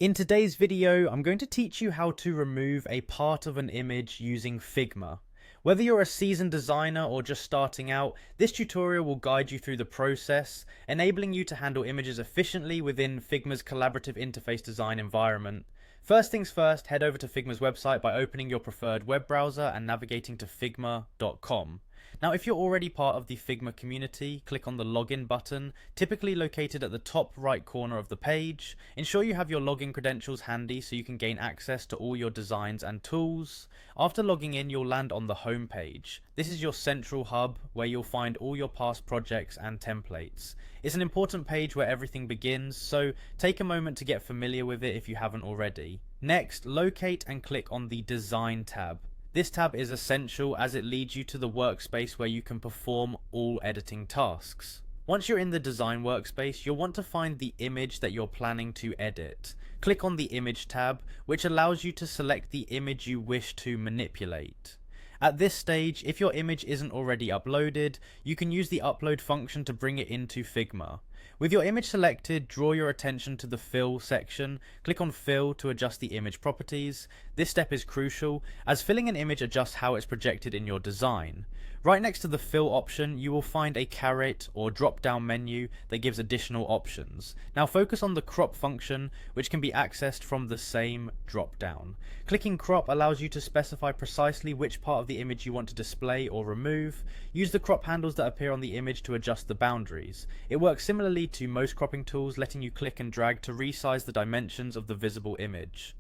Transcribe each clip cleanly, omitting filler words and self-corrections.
In today's video, I'm going to teach you how to remove a part of an image using Figma. Whether you're a seasoned designer or just starting out, this tutorial will guide you through the process, enabling you to handle images efficiently within Figma's collaborative interface design environment. First things first, head over to Figma's website by opening your preferred web browser and navigating to figma.com. Now, if you're already part of the Figma community, click on the login button, typically located at the top right corner of the page. Ensure you have your login credentials handy so you can gain access to all your designs and tools. After logging in, you'll land on the home page. This is your central hub where you'll find all your past projects and templates. It's an important page where everything begins, so take a moment to get familiar with it if you haven't already. Next, locate and click on the Design tab. This tab is essential as it leads you to the workspace where you can perform all editing tasks. Once you're in the design workspace, you'll want to find the image that you're planning to edit. Click on the Image tab, which allows you to select the image you wish to manipulate. At this stage, if your image isn't already uploaded, you can use the upload function to bring it into Figma. With your image selected, draw your attention to the Fill section. Click on Fill to adjust the image properties. This step is crucial, as filling an image adjusts how it's projected in your design. Right next to the Fill option, you will find a caret or drop-down menu that gives additional options. Now focus on the Crop function, which can be accessed from the same drop-down. Clicking Crop allows you to specify precisely which part of the image you want to display or remove. Use the crop handles that appear on the image to adjust the boundaries. It works similarly to most cropping tools, letting you click and drag to resize the dimensions of the visible image.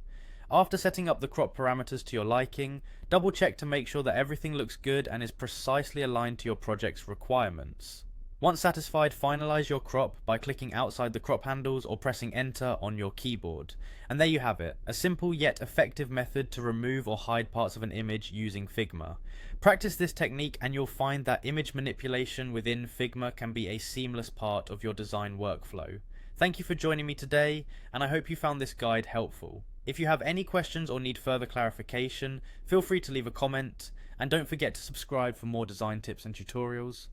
After setting up the crop parameters to your liking, double check to make sure that everything looks good and is precisely aligned to your project's requirements. Once satisfied, finalize your crop by clicking outside the crop handles or pressing enter on your keyboard. And there you have it, a simple yet effective method to remove or hide parts of an image using Figma. Practice this technique and you'll find that image manipulation within Figma can be a seamless part of your design workflow. Thank you for joining me today, and I hope you found this guide helpful. If you have any questions or need further clarification, feel free to leave a comment, and don't forget to subscribe for more design tips and tutorials.